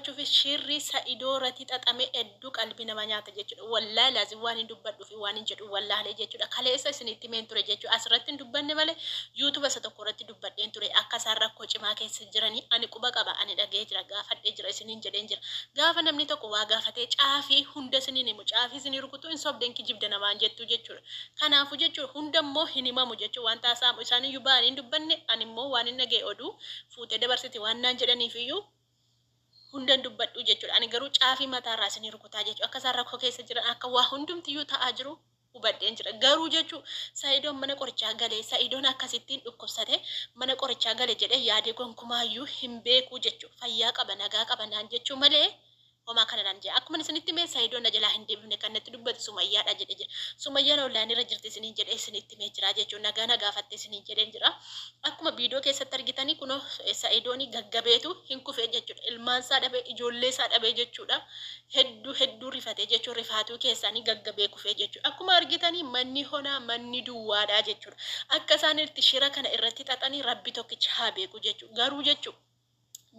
dubbachuuf shirri Sa'idoo irratti xaxame hedduu qalbii nama nyaata jechuudha. Wallaahi laazim waan hin dubbadhuu fi waan hin jedhu wallaahi jechuudha. Kaleessa isinitti meen ture jechuudha. Asirratti hin dubbanne malee yuutuuba isa tokko irratti dubbadheen ture. Akka isaan rakkoo cimaa keessa jiranii ani quba qaba ani dhagee jira gaafadhee jira isiniin jedheen jira. Gaafa namni tokko waa gaafatee caafii hunda isiniin himu caafii isinii rukutu hin sobdeen kijibda namaan jettu jechuudha. Kanaafuu jechuudha hunda immoo hin himamu jechuudha. Waan taasaamu isaaniyyuu ba'anii hin dubbanne ani immoo waan hin dhagee oduu fuutee dabarsiti waan naan jedhaniif iyyuu hundan dubbadhu jechuudha. Ani garuu caafii mataarraa isinii rukutaa jechuudha. Akka isaan rakkoo keessa jiran akka waa hundumtiyyuu ta'aa jiru hubadheen jira. Garuu jechuudha Sa'idoon mana qorichaa galee Sa'idoon akkasittiin dhukkubsate mana qorichaa galee jedhee yaadee gonkumaayyuu hin beeku jechuudha. Fayyaa qaba nagaa qaba naan jechuu malee homaa kana naan jedha. Akkuma isinitti mee Sa'idoon na jalaa hin deebifne kan natti dubbate Sumayyaadha jedhe jira. Sumayyaan online irra jirti isiniin jedhee isinitti mee jira jechuudha. Nagaa nagaafatte isiniin jedheen jira. Akkuma viidiyoo keessatti argitanii kunoo Sa'idoon gaggabeetu hin kufee jechuudha. Ilmaan isaa dhabee ijoollee isaa dhabee jechuudha. Hedduu rifatee jechuudha. Rifaatuu keessanii gaggabee kufee jechuudha. Akkuma argitanii manni honaa manni duwwaadha jechuudha. Akka isaan itti shira kana irratti xaxanii rabbi tokkicha haa beeku jechuudha. Garuu jechuudha.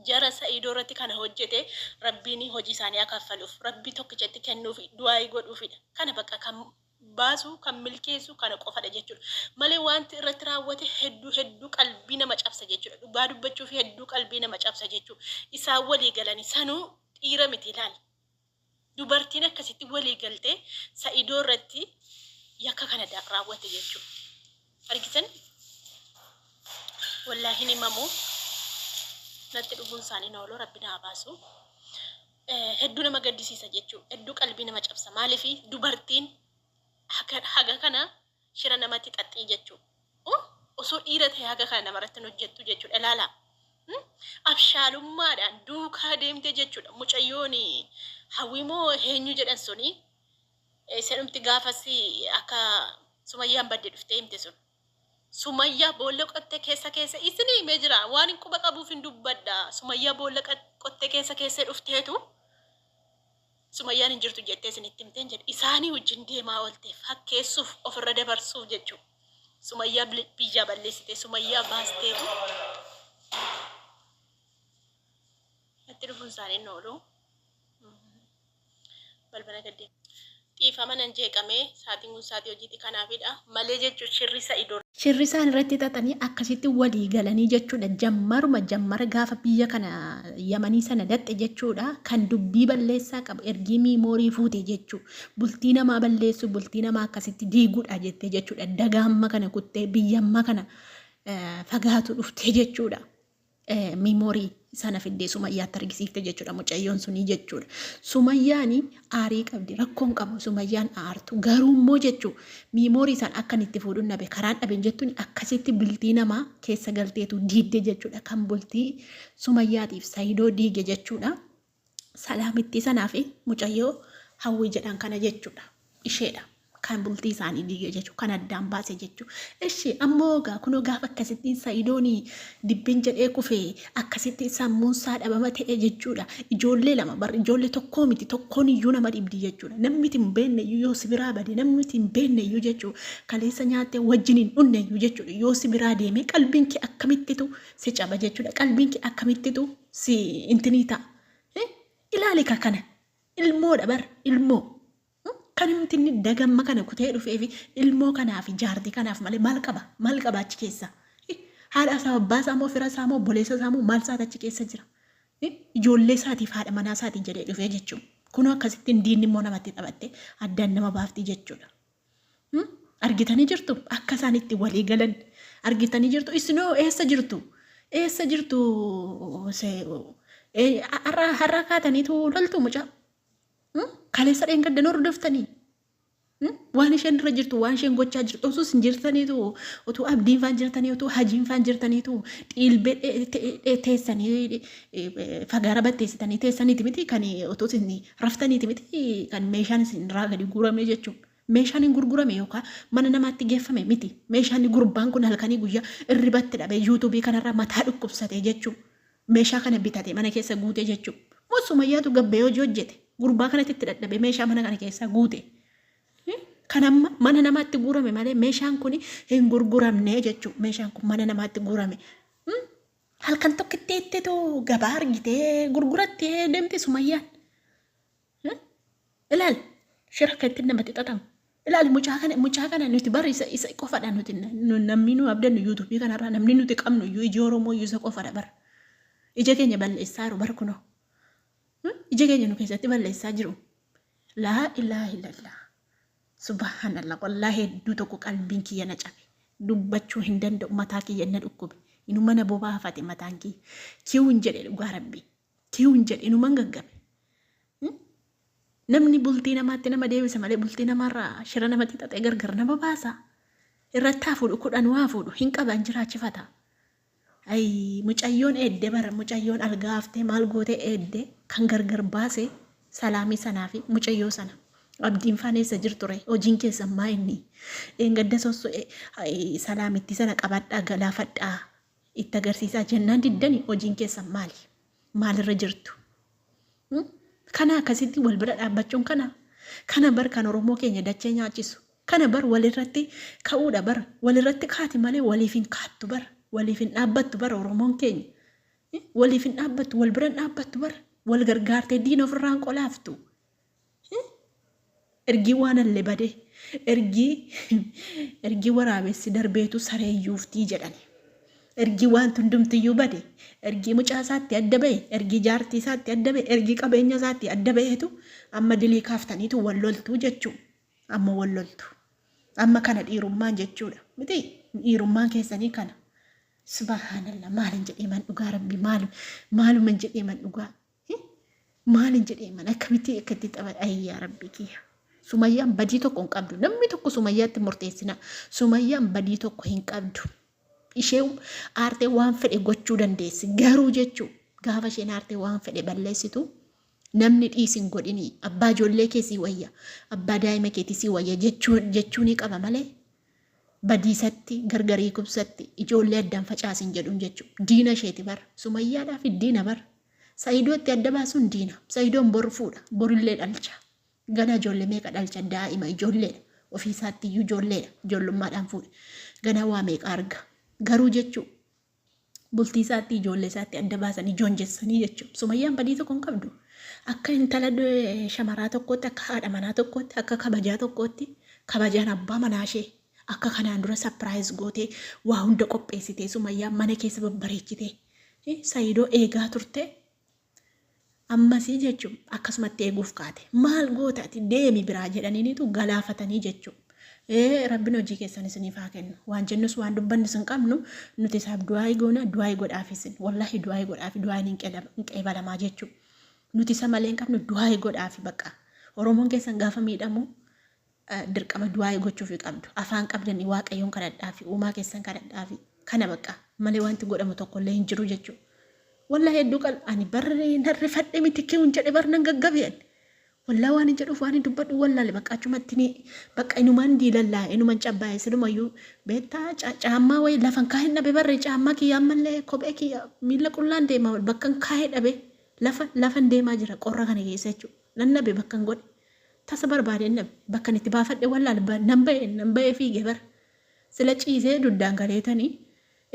Jara Sa'idoo irratti kana hojjete rabbiin hojii isaanii akaffaluuf rabbi tokkichatti kennuuf du'aa godhuufidha. Kana bakka kan baasu kan milkeessu kana qofadha jechuudha. Malee wanti irratti raawwate hedduu qalbii nama cabsa jechuudha. Dhugaa dubbachuuf hedduu qalbii nama cabsa jechuudha. Isaan walii galanii sanuu dhiira miti ilaali. Dubartiin akkasitti walii galtee Sa'idoo irratti yakka kana raawwate jechuudha. Argitan wallaahi hin himamu. Natti dhufuun isaanii na ooluu rabbi na baasu. Hedduu nama gaddisiisa jechuudha. Hedduu qalbii nama cabsa. Maaliif dubartiin haga kana shira namatti xaxxii jechuudha. Osoo dhiira ta'e haga kana namarratti hojjettu jechuudha. Ilaala. Abshaalummaadhaan duukaa deemte jechuudha. Mucayyoon hawwimoo eenyu jedhan suni sedumti gaafas akka Sumayyaan badde dhuftee himte sun. Sumayyaa boolla qottee keessa isin himee jira. Waan hin quba qabuuf hin dubbadha. Sumayyaa boolla qottee keessa dhufteetu Sumayyaan hin jirtu jettee isinitti himteen jedha. Isaanii wajjin deemaa oolteef fakkeessuuf ofirra dabarsuuf jechuudha. Sumayyaa biyya balleessite Sumayyaa baasteetu itti dhufuun isaanii hin oolu. Balbala gaddee. Dhiifama nan jeeqamee saatiin kun saatii hojiiti kanaafidha. Malee jechuun shirri Sa'idoo. Shirri isaan irratti xaxanii akkasitti walii galanii jechuudha. Jammara gaafa biyya kana Yamanii sana datte jechuudha. Kan dubbii balleessaa qabu ergii miimoorii fuute jechuudha. Bultii namaa balleessu bultii namaa akkasitti diiguudha jettee jechuudha. Dagaamma kana kuttee biyyamma kana fagaatu dhuftee jechuudha. Miimoorii sana fiddee Sumayyaatti argisiifte jechuudha. Mucayyoon sunii jechuudha. Sumayyaan aarii qabdi rakkoon qabu Sumayyaan aartu garuu immoo jechuudha. Miimoorii isaan akkan itti fuudhuun dhabe karaan dhabeen jettuun akkasitti bultii namaa keessa galteetu diigde jechuudha. Kan bultii Sumayyaatiif Sa'idoo diige jechuudha. Salaamittii sanaa fi mucayyoo hawwii jedhan kana jechuudha. Isheedha. Kan bultii isaanii diige jechuudha. Kan addaan baase jechuudha. Ishee ammoo kunoo gaafa akkasittiin Sa'idoon dibbiin jedhee kufee akkasitti sammuun isaa dhabama ta'e jechuudha. Ijoollee lama barri ijoollee tokkoo miti tokkoon iyyuu nama dhibdi jechuudha. Namni hin beekne iyyuu yoo si biraa bade namni hin beekne iyyuu jechuudha. Kaleessa nyaattee wajjiniin dhunne iyyuu jechuudha. Yoo si biraa deemee qalbiin kee akkamittitu si caba jechuudha. Qalbiin kee akkamittitu si intinii ta'a. Ilaali kana ilmoodha bar ilmoo. Kan nuti dagamma kana kutee dhufee fi ilmoo kanaaf jaartii kanaaf malee maal qaba achi keessa. Haadha isaa abbaa isaa moo fira isaa moo obboleessa isaa moo maal isaati achi keessa jira. Ijoollee isaatiif haadha manaa isaatiin jedhee dhufee jechuudha. Kunoo akkasittiin diinni immoo namatti taphattee addaan nama baaftii jechuudha. Argitanii jirtu akka isaan itti walii galan argitanii jirtu isinoo eessa jirtu har'a kaataniitu loltu mucaa. Kaleessa dheengaddan hordoftanii waan isheen irra jirtu waan isheen gochaa jirtu osoo hin jirtaniitu utuu abdiin faan jirtanii utuu hajiin faan jirtaniitu dhiilbee teessanii fagaara batteessitanii teessaniiti miti kan utuu isin raftaniiti miti kan meeshaan isin irraa gadi guurame jechuudha. Meeshaan hin gurgurame yookaan mana namaatti geeffame miti. Meeshaan gurbaan kun halkanii guyyaa irribatti dhabee yuutuubii kanarraa mataa dhukkubsate jechuudha. Meeshaa kana bitate mana keessa guute jechuudha. Sumayyaatu gabbee hojii hojjete. Gurbaa kanatti itti dadhabe meeshaa mana kana keessa guute. Kan amma mana namaatti guurame malee meeshaan kun hin gurguramne jechuudha. Meeshaan kun mana namaatti guurame. halkan tokkitti etteetu gabaa argitee gurgurattee deemte Sumayyaan. Ilaal shira akkatti namatti xaxamu. Ilaal mucaa kana nuti bara isa qofadha nuti namni nu abdannu yuutuubii kanarraa namni nuti qabnu iyyuu ija Oromoo iyyuu isa qofadha bara. Ija keenya balleessaa jiru bara kunoo. Ija keenya nu keessatti balleessaa jiru. Laa ilaaha illallah. Subhanallah wallahi hedduu tokko qalbiin kiyya na cabe. Dubbachuu hin danda'u mataa kiyya na dhukkube. Inuma na bobaafate mataan kiyya. Kiyyuun jedhe dhugaa rabbii. Kiyyuun jedhe inuma gaggabe. Namni bultii namaatti nama deebisa malee bultii namarraa shira namatti xaxee gargar nama baasa. Irratti haa fuudhu kudhan waa fuudhu hin qaban jiraachifata. Mucayyoon eedde bara mucayyoon algaaftee maal gootee eedde kan gargar baase salaamii sanaa fi mucayyoo sana. Abdiin faaneessa jirture hojiin keessa maa inni gadda sosso'e salaamitti sana qabadhaa galaafadhaa itti agarsiisaa jennaan diddani hojiin keessa maali? Maalirra jirtu? Kana akkasitti wal bira dhaabbachuun kana bar kan Oromoo keenya dachee nyaachisu. Kana bar walirratti ka'uudha bar walirratti kaati malee waliif hin kaattu bar waliif hin dhaabbattu bar Oromoon keenya. Waliif hin dhaabbattu wal bira dhaabbattu bar wal gargaartee diina ofirraan qolaaftu. Ergii waan allee badee ergii waraabessi darbeetu sareeyyuuftii jedhani. Ergii waan hundumtiyyuu bade ergii mucaa isaatti adda ba'e ergii jaartii isaatti adda ba'e ergii qabeenya isaatti adda ba'eetu amma dilii kaaftaniitu wal loltuu jechuu amma wal loltu amma kana dhiirummaan jechuudha miti dhiirummaan keessanii kana subhanallah maalin jedhee man dhugaa rabbi maaluma jedhee man dhugaa maalin jedhee man akkamitti akkatti xaba ayyaa rabbi kiyya. Sumayyaan badii tokko hin qabdu. Namni tokko Sumayyaatti murteessina. Sumayyaan badii tokko hin qabdu. Ishee aartee waan fedhe gochuu dandeessi. Garuu jechuu gaafa isheen aartee waan fedhe balleessitu namni dhiisin godhini. Abbaa ijoollee keessii wayya. Abbaa daa'ima keetisii wayya jechuu ni qaba malee. Badiisatti gargarii kubsatti ijoollee addaan facaasin jedhuun jechuu. Diina isheeti bara. Sumayyaadhaaf diina bara. Saayidootti adda baasuun diina. Saayidoon boru fuudha. Borillee dhalcha. Gana ijoollee meeqa dhalcha daa'ima ijoolleedha. Ofiisaatti iyyuu ijoolleedha. Ijoollummaadhaan fuudhe. Gana waa meeqa arga. Garuu jechuu bultii isaatti ijoollee isaatti adda baasanii joonjessanii jechuu. Sumayyaan badii tokko hin qabdu. Akka intala shamaraa tokkotti akka haadha manaa tokkotti akka kabajaa tokkotti kabajaan abbaa manaa ishee akka kanaan dura sapiraayiz gootee waa hunda qopheessitee Sumayyaan mana keessa babbareechitee Saayidoo eegaa turte. Ammasii jechuun akkasumatti eeguuf kaate maal gootaati deemi biraa jedhaniinitu galaafatanii jechuun rabbiin hojii keessan isiniif haa kennu waan jennus waan dubbannis hin qabnu nuti isaaf du'aa goona du'aa godhaafisin wallahi du'aa godhaafi du'aa hin qeebalamaa jechuun nuti isa malee hin qabnu du'aa godhaafi bakka Oromoon keessan gaafa miidhamu dirqama du'aa gochuuf qabdu afaan qabdanii waaqayyoon kadhadhaafi uumaa keessan kadhadhaafi kana bakka malee wanti godhamu tokkollee hin jiru jechuudha. Wallahi hedduu qal'aani barree narrifadhe miti kiyyuun jedhe barnan gaggabeen. Wallahi waan jedhuuf waan dubbadhu wallahi bakka achumatti ni bakka inumaan diilallaa inumaan cabbaa'e silumayyuu beektaa caammaa wayi lafan kaa'ee dhabe barree caammaa kiyyaa ammallee kophee kiyya miila qullaan deemaa bakkan kaa'ee dhabe lafan deemaa jira qorra kana keessa jechuudha. Nan dhabe bakkan godhe tasa barbaadeen dhabe bakkan itti baafadhe wallahi nan ba'ee fiigee bara sila ciisee duddaan galeetanii.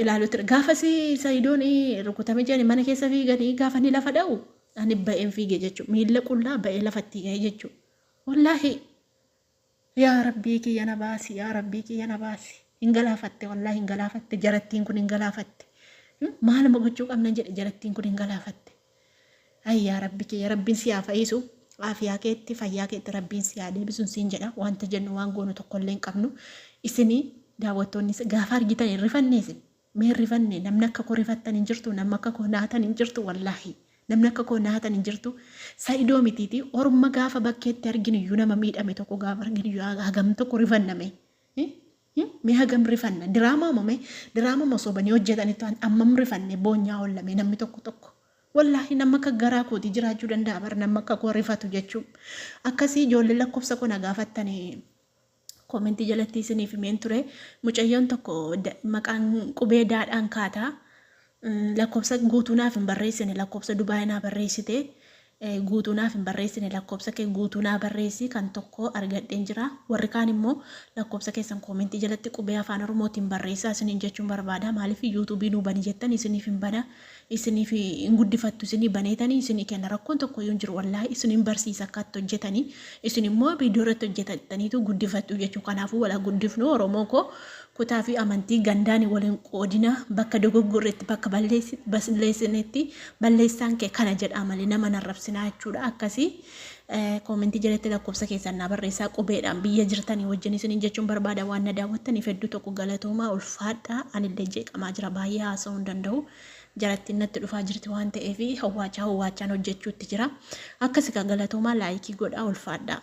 Ilaalu ture gaafa Saayidoon rukutame jedhani mana keessa fiiganii gaafa ni lafa dha'u ani ba'een fiigee jechuudha. Miila qullaa ba'ee lafatti ga'e jechuudha. Wallahi yaa rabbii kiyya na baasi yaa rabbii kiyya na baasi hin galaafatte wallahi hin galaafatte jarattiin kun hin galaafatte maaluma gochuu qabna jedhe jarattiin kun hin galaafatte. Ay yaa rabbii kiyya rabbiin si haa fayyisu aafiyaa keetti fayyaa keetti rabbiin si haa deebisuun siin jedha wanta jennu waan goonu tokkollee hin qabnu isinii daawwattoonni gaafa argitan hin rifanneesin. Mee rifanne namni akka koo rifattan hin jirtu namni akka koo naatan hin jirtu wallahi namni akka koo naatan hin jirtu Saayidoo mitiiti orma gaafa bakkeetti arginu iyyuu nama miidhame tokko gaafa arginu iyyuu hagam tokko rifanname mee hagam rifanna diraama sobanii hojjetanitti ammam rifanne boonyaa ollame namni tokko wallahi namni akka garaa kooti jiraachuu danda'a bar namni akka koo rifatu jechuun akkasii ijoollee lakkoofsa kuna gaafattanii. Komentii jalatti isiniif himeen ture mucayyoon tokko maqaan qubee daadhaan kaataa lakkoofsa guutuunaaf hin barreessine lakkoofsa dubaayinaa barreessite guutuunaaf hin barreessine lakkoofsa kee guutuunaa barreessi kan tokko argadheen jira. Warri kaan immoo lakkoofsa keessan koomentii jalatti qubee afaan Oromootiin barreessaa isiniin jechuun barbaada. Maaliif yuutuubii nuu bani jettan isiniif hin bana, isiniif hin guddifattu, isinii baneetanii isinii kenna rakkoon tokko yoo hin jiru wallaahi isiniin barsiisa akka itti hojjetanii isin immoo viidiyoo irratti hojjetataniitu guddifattu jechuudha. Kanaafuu wala guddifnu Oromoo koo kutaa fi amantii gandaan waliin qoodina bakka dogoggorreetti bakka balleessinetti balleessaan kee kana jedhaa malee nama narrabsinaa jechuudha. Akkasii koomentii jalatti lakkoofsa keessan na barreessaa qubeedhaan biyya jirtanii wajjin isiniin jechuun barbaada. Waan na daawwattaniif hedduu tokko galatoomaa ulfaadhaa. Anillee jeeqamaa jira baay'ee haasa'uu hin danda'u. Jalattiin natti dhufaa jirti waan ta'eef hawwaachaan hojjechuutti jira. Akkasii galatoomaa laayikii godhaa ulfaadhaa.